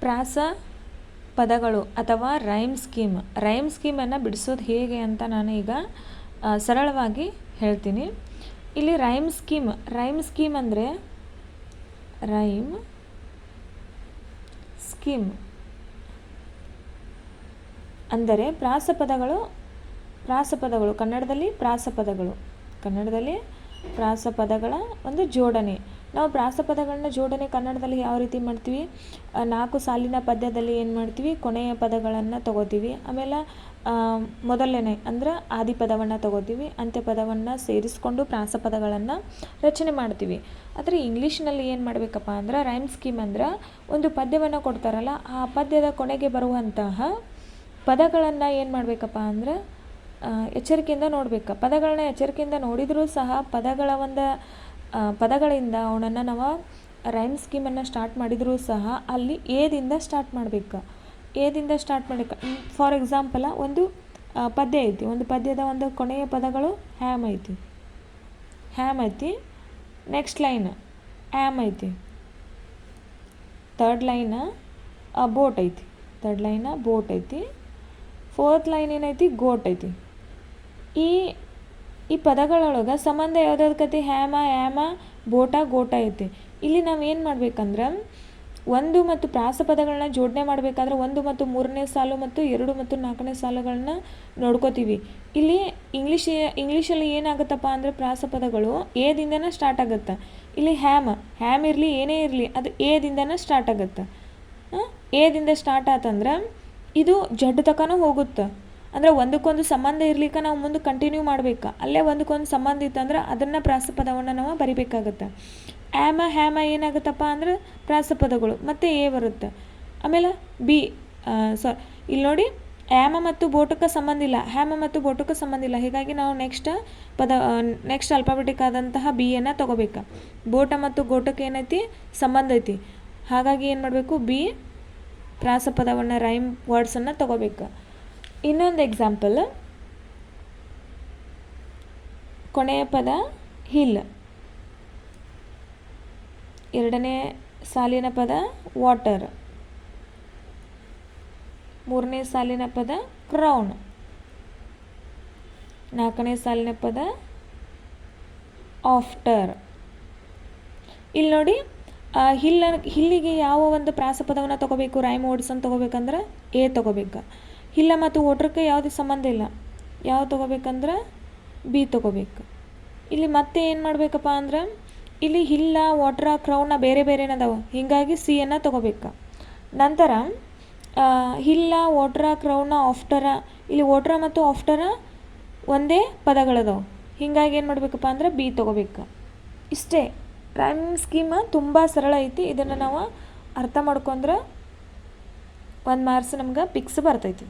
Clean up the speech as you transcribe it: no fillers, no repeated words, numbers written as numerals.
ಪ್ರಾಸ ಪದಗಳು ಅಥವಾ ರೈಮ್ ಸ್ಕೀಮನ್ನು ಬಿಡಿಸೋದು ಹೇಗೆ ಅಂತ ನಾನು ಈಗ ಸರಳವಾಗಿ ಹೇಳ್ತೀನಿ. ಇಲ್ಲಿ ರೈಮ್ ಸ್ಕೀಮ್ ಅಂದರೆ ಅಂದರೆ ಪ್ರಾಸಪದಗಳು ಕನ್ನಡದಲ್ಲಿ ಪ್ರಾಸಪದಗಳ ಒಂದು ಜೋಡಣೆ. ನಾವು ಪ್ರಾಸಪದಗಳನ್ನ ಜೋಡಣೆ ಕನ್ನಡದಲ್ಲಿ ಯಾವ ರೀತಿ ಮಾಡ್ತೀವಿ? 4 ಸಾಲಿನ ಪದ್ಯದಲ್ಲಿ ಏನು ಮಾಡ್ತೀವಿ? ಕೊನೆಯ ಪದಗಳನ್ನು ತಗೋತೀವಿ. ಆಮೇಲೆ ಮೊದಲನೇ ಅಂದ್ರೆ ಆದಿಪದವನ್ನು ತಗೋತೀವಿ, ಅಂತ್ಯಪದವನ್ನು ಸೇರಿಸ್ಕೊಂಡು ಪ್ರಾಸಪದಗಳನ್ನು ರಚನೆ ಮಾಡ್ತೀವಿ. ಆದರೆ ಇಂಗ್ಲೀಷ್ನಲ್ಲಿ ಏನು ಮಾಡಬೇಕಪ್ಪ ಅಂದ್ರೆ ರೈಮ್ ಸ್ಕೀಮ್ ಅಂದ್ರೆ ಒಂದು ಪದ್ಯವನ್ನು ಕೊಡ್ತಾರಲ್ಲ, ಆ ಪದ್ಯದ ಕೊನೆಗೆ ಬರುವಂತಹ ಪದಗಳನ್ನು ಏನು ಮಾಡಬೇಕಪ್ಪ ಅಂದ್ರೆ ಎಚ್ಚರಿಕೆಯಿಂದ ನೋಡಬೇಕು. ಪದಗಳನ್ನ ಎಚ್ಚರಿಕೆಯಿಂದ ನೋಡಿದರೂ ಸಹ ಪದಗಳಿಂದ ಅವನನ್ನು ನಾವು ರೈಮ್ ಸ್ಕೀಮನ್ನು ಸ್ಟಾರ್ಟ್ ಮಾಡಿದರೂ ಸಹ ಅಲ್ಲಿ ಏದಿಂದ ಸ್ಟಾರ್ಟ್ ಮಾಡಬೇಕು. ಫಾರ್ ಎಕ್ಸಾಂಪಲ್ ಒಂದು ಪದ್ಯ ಐತಿ, ಒಂದು ಪದ್ಯದ ಒಂದು ಕೊನೆಯ ಪದಗಳು ಹ್ಯಾಮ್ ಐತಿ, ನೆಕ್ಸ್ಟ್ ಲೈನ್ ಆ್ಯಮ್ ಐತಿ, ಥರ್ಡ್ ಲೈನ್ ಬೋಟ್ ಐತಿ, ಫೋರ್ತ್ ಲೈನ್ ಏನೈತಿ? ಗೋಟ್ ಐತಿ. ಈ ಪದಗಳೊಳಗೆ ಸಂಬಂಧ ಯಾವುದಾದ್ಕತಿ? ಹ್ಯಾಮ ಗೋಟ ಐತಿ. ಇಲ್ಲಿ ನಾವು ಏನು ಮಾಡ್ಬೇಕಂದ್ರೆ 1 ಮತ್ತು ಪ್ರಾಸಪದಗಳನ್ನ ಜೋಡಣೆ ಮಾಡಬೇಕಾದ್ರೆ 1 ಮತ್ತು 3ನೇ ಸಾಲು ಮತ್ತು 2 ಮತ್ತು 4ನೇ ಸಾಲುಗಳನ್ನ ನೋಡ್ಕೋತೀವಿ. ಇಲ್ಲಿ ಇಂಗ್ಲೀಷಲ್ಲಿ ಏನಾಗುತ್ತಪ್ಪ ಅಂದರೆ ಪ್ರಾಸಪದಗಳು ಏದಿಂದನೇ ಸ್ಟಾರ್ಟ್ ಆಗುತ್ತೆ. ಇಲ್ಲಿ ಹ್ಯಾಮ್ ಇರಲಿ ಏನೇ ಇರಲಿ ಅದು ಏದಿಂದನೇ ಸ್ಟಾರ್ಟ್ ಆಗುತ್ತೆ. ಏದಿಂದ ಸ್ಟಾರ್ಟ್ ಆತಂದ್ರೆ ಇದು ಜಡ್ ತನಕನೂ ಹೋಗುತ್ತೆ. ಅಂದರೆ ಒಂದಕ್ಕೊಂದು ಸಂಬಂಧ ಇರ್ಲಿಕ್ಕೆ ನಾವು ಮುಂದೆ ಕಂಟಿನ್ಯೂ ಮಾಡಬೇಕು. ಅಲ್ಲೇ ಒಂದಕ್ಕೊಂದು ಸಂಬಂಧ ಇತ್ತಂದ್ರೆ ಅದನ್ನು ಪ್ರಾಸಪದವನ್ನು ನಾವು ಬರಿಬೇಕಾಗುತ್ತೆ. ಹ್ಯಾಮ ಏನಾಗುತ್ತಪ್ಪ ಅಂದ್ರೆ ಪ್ರಾಸಪದಗಳು ಮತ್ತು ಎ ಬರುತ್ತೆ. ಆಮೇಲೆ ಇಲ್ಲಿ ನೋಡಿ, ಹ್ಯಾಮ ಮತ್ತು ಬೋಟಕ್ಕೆ ಸಂಬಂಧ ಇಲ್ಲ, ಹೀಗಾಗಿ ನಾವು ನೆಕ್ಸ್ಟ್ ಅಲ್ಫಾಬೆಟಿಕ್ ಆದಂತಹ ಬಿಯನ್ನು ತಗೋಬೇಕು. ಬೋಟ ಮತ್ತು ಗೋಟಕ್ಕೆ ಏನೈತಿ? ಸಂಬಂಧ ಐತಿ. ಹಾಗಾಗಿ ಏನು ಮಾಡಬೇಕು? ಬಿ ಪ್ರಾಸಪದವನ್ನು ರೈಮ್ ವರ್ಡ್ಸನ್ನು ತಗೋಬೇಕು. ಇನ್ನೊಂದು ಎಕ್ಸಾಂಪಲ್, ಕೊನೆಯ ಪದ ಹಿಲ್, 2ನೇ ಸಾಲಿನ ಪದ ವಾಟರ್, 3ನೇ ಸಾಲಿನ ಪದ ಕ್ರೌನ್, 4ನೇ ಸಾಲಿನ ಪದ ಆಫ್ಟರ್. ಇಲ್ಲಿ ನೋಡಿ, ಹಿಲ್ಲಿಗೆ ಯಾವ ಒಂದು ಪ್ರಾಸಪದವನ್ನು ತಗೋಬೇಕು? ರೈಮ್ ವರ್ಡ್ಸನ್ನು ತಗೋಬೇಕಂದ್ರೆ ಎ ತಗೋಬೇಕು. ಹಿಲ್ಲ ಮತ್ತು ವಾಟ್ರಕ್ಕೆ ಯಾವುದೇ ಸಂಬಂಧ ಇಲ್ಲ, ಯಾವ ತಗೋಬೇಕಂದ್ರೆ ಬಿ ತಗೋಬೇಕು. ಇಲ್ಲಿ ಮತ್ತೆ ಏನು ಮಾಡಬೇಕಪ್ಪ ಅಂದ್ರೆ ಇಲ್ಲಿ ಹಿಲ್ಲ, ವಾಟ್ರ, ಕ್ರೌನ ಬೇರೆ ಅದಾವೆ, ಹೀಗಾಗಿ ಸಿಯನ್ನು ತಗೋಬೇಕು. ನಂತರ ಹಿಲ್ಲ, ವಾಟ್ರ, ಕ್ರೌನ, ಆಫ್ಟರ, ಇಲ್ಲಿ ವಾಟ್ರ ಮತ್ತು ಆಫ್ಟರ ಒಂದೇ ಪದಗಳದಾವೆ, ಹೀಗಾಗಿ ಏನು ಮಾಡಬೇಕಪ್ಪ ಅಂದ್ರೆ ಬಿ ತಗೋಬೇಕು. ಇಷ್ಟೇ. ರೈಮ್ ಸ್ಕೀಮ್ ತುಂಬ ಸರಳ ಐತಿ. ಇದನ್ನು ನಾವು ಅರ್ಥ ಮಾಡ್ಕೊಂಡ್ರೆ 1 ಮಾರ್ಕ್ಸ್ ನಮ್ಗೆ ಪಿಕ್ಸ್ ಬರ್ತೈತಿ.